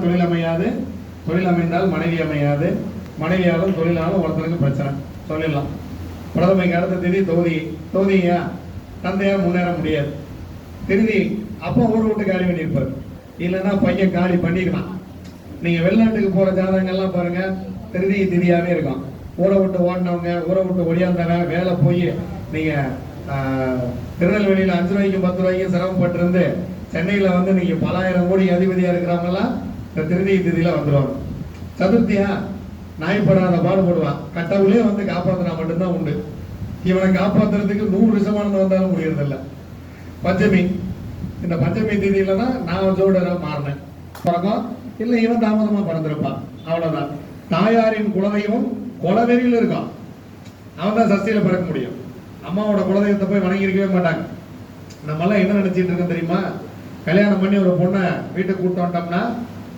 தொழில் அமையாது, தொழில் அமைந்தால் மனைவி அமையாது, மனைவியாலும் தொழிலாலும் ஒருத்தருக்கு பிரச்சனை சொல்லிடலாம். பிரதமைக்கு அடுத்த திதி தொகுதி, தொகுதியா தந்தையார் முன்னேற முடியாது. திருதி அப்போ ஊர் விட்டு காலி பண்ணியிருப்பார், இல்லைன்னா பையன் காலி பண்ணிக்கலாம். நீங்க வெளிநாட்டுக்கு போற ஜாதகங்கள்லாம் பாருங்க, திருதி திதியாவே இருக்கும். ஊரை விட்டு ஓடினவங்க, ஊரை விட்டு ஒடியாந்தவங்க, வேலை போய் நீங்க திருநெல்வேலியில 5 ரூபாய்க்கும் 10 ரூபாய்க்கும் சிரமப்பட்டு இருந்து சென்னையில வந்து நீங்க பல ஆயிரம் கோடி அதிபதியா இருக்கிறவங்க எல்லாம் இந்த திருதி திதியில வந்துடுவாங்க. சதுர்த்தியா நாய்ப்படாத பாடுபடுவான், கட்டவுளே வந்து காப்பாத்தினா மட்டும்தான் உண்டு. இவனை காப்பாத்துறதுக்கு 100 விஷமானது வந்தாலும் முடியறதில்ல. பஞ்சமி, இந்த பஞ்சமி திதியில தான் நான் ஜோடரா மாறினேன். பிறக்கும் இல்லை இவன் தாமதமா பிறந்திருப்பான், அவ்வளவுதான். தாயாரின் குலதெய்வம் குலவெறியில் இருக்கும், அவன் தான் சஷ்டியில பிறக்க முடியும். அம்மாவோட குலதெய்வத்தை போய் வணங்கி இருக்கவே மாட்டாங்க. நம்ம எல்லாம் என்ன நினைச்சிட்டு இருக்கோம் தெரியுமா? கல்யாணம் பண்ணி ஒரு பொண்ணை வீட்டுக்கு கூட்டு வந்துட்டோம்னா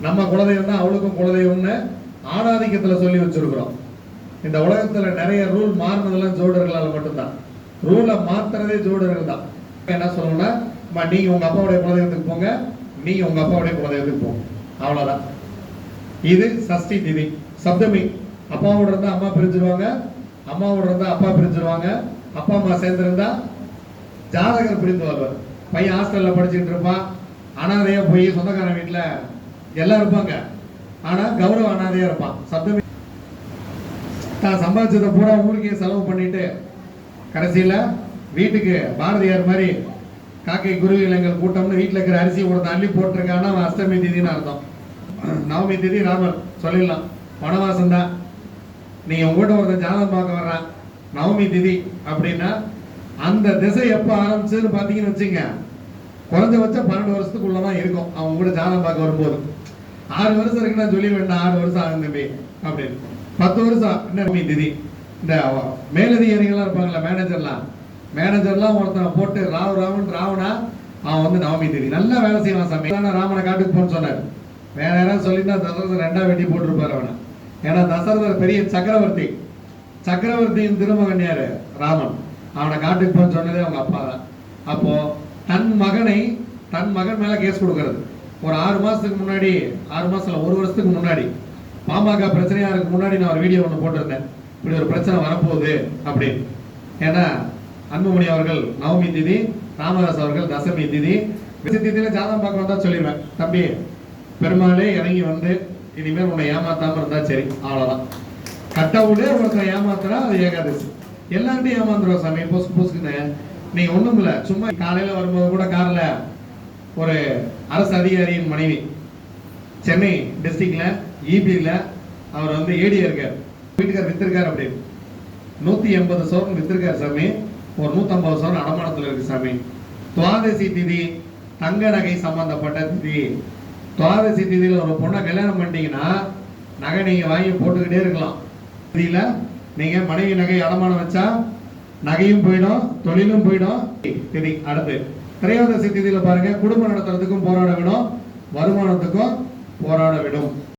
நம்ம குலதெய்வம் தான் அவளுக்கும் குலதெய்வம்னு ஆணாதிக்கத்துல சொல்லி வச்சிருக்கிறோம். இந்த உலகத்துல நிறைய ரூல் மாறினதெல்லாம் ஜோடர்களால் மட்டும்தான். ரூலை மாத்துறதே ஜோடர்கள் தான். என்ன சொல்லணும்னா, நீங்க உங்க அப்பாவுடைய குலதெய்வத்துக்கு போங்க, நீங்க உங்க அப்பாவுடைய குலதெய்வத்துக்கு போங்க, அவ்வளவுதான். இது சஷ்டி திதி. சப்தமி, அப்பாவோட இருந்தா அம்மா பிரிஞ்சிருவாங்க, அம்மாவோட இருந்தா அப்பா பிரிஞ்சிருவாங்க, அப்பா அம்மா சேர்ந்திருந்தா ஜாதகர் பிரிந்து வருவார். பையன் ஹாஸ்டல்ல படிச்சுட்டு இருப்பான், அனாதையா போய் சொந்தக்காரன் வீட்டுல எல்லாம் இருப்பாங்க, ஆனா கௌரவ அனாதையா இருப்பான். சப்தமி தான் சம்பாதிச்சதை பூரா ஊருக்கே செலவு பண்ணிட்டு கடைசியில வீட்டுக்கு பாரதியார் மாதிரி காக்கை குருவிலங்கள் கூட்டம்னு வீட்டுல இருக்கிற அரிசி கொடுத்த அள்ளி போட்டிருக்கான்னா அவன் அஷ்டமி திதின்னு அர்த்தம். நவமி திதி ராமர் சொல்லிடலாம், வனவாசம் தான். நீங்க உங்ககிட்ட ஒருத்தன் ஜாதகம் பார்க்க வர்றான் நவமி திதி அப்படின்னா அந்த திசை எப்ப ஆரம்பிச்சதுன்னு பாத்தீங்கன்னு வச்சுங்க, குறைஞ்சபட்சம் 12 வருஷத்துக்குள்ளதான் இருக்கும். அவங்க கூட ஜாதகம் பார்க்க வரும்போது 6 வருஷம் இருக்குன்னா சொல்லி வேண்டாம், 6 வருஷம் ஆகும் தம்பி அப்படின்னு. 10 வருஷம் நவமி திதி. இந்த மேலதிகாரிகள்லாம் இருப்பாங்கல்ல, மேனேஜர்லாம் ஒருத்தனை போட்டு ராவணா அவன் வந்து நவமி திதி நல்லா வேலை செய்வான். சாமி ராமனை காட்டுக்கு போன்னு சொன்னார். வேற யாராவது சொல்லியிருந்தா தசரதர் 2 வெட்டி போட்டிருப்பாரு அவனை. ஏன்னா தசரதர் பெரிய சக்கரவர்த்தி, சக்கரவர்த்தியின் திருமகன் யாரு? ராமன். அவனை காட்டுக்கு போன்னு சொன்னதே அவங்க அப்பா தான். அப்போ தன் மகன் மேல கேஸ் கொடுக்கறது. ஒரு 6 மாசத்துக்கு முன்னாடி, 6 மாசத்துல 1 வருஷத்துக்கு முன்னாடி பாமக பிரச்சனையா இருக்கு முன்னாடி நான் ஒரு வீடியோ ஒன்று போட்டிருந்தேன், இப்படி ஒரு பிரச்சனை வரப்போகுது அப்படின்னு. ஏன்னா அன்புமணி அவர்கள் நவமி திதி, ராமதாஸ் அவர்கள் தசமி திதி. திதியில ஜாதகம் பார்க்க வந்தா சொல்லிடுவேன், தம்பி பெருமாளே இறங்கி வந்து இனிமேல் உன்னை ஏமாத்தாம இருந்தா சரி, அவ்வளவுதான். கட்டவுடே ஒருத்தர் ஏமாத்துறா அது ஏகாதசி. எல்லார்ட்டையும் ஏமாந்துருவோம் சாமி. பொசுக்குன்னு நீங்க ஒண்ணும் இல்ல, சும்மா காலையில வரும்போது கூட கார்ல ஒரு அரசு அதிகாரியின் மனைவி சென்னை டிஸ்ட்ரிக்ட்ல இபில அவர் வந்து ஏடியா இருக்கார், வீட்டுக்கார் வித்திருக்காரு அப்படின்னு 180 சவரன் வித்திருக்காரு சாமி. ஒரு 150 சவரன் அடமானத்துல இருக்கு சாமி. துவாதசி திதி தங்க நகை சம்பந்தப்பட்ட திதி. துவாதசி திதியில ஒரு பொண்ணை கல்யாணம் பண்ணிட்டீங்கன்னா நகை நீங்க வாங்கி போட்டுக்கிட்டே இருக்கலாம். திதியில நீங்க மனைவி நகை அடமானம் வச்சா நகையும் போயிடும், தொழிலும் போயிடும். திதி அடுத்து திரையோதசி திதியில பாருங்க, குடும்பம் நடத்துறதுக்கும் போராட விடும், வருமானத்துக்கும் போராட விடும்.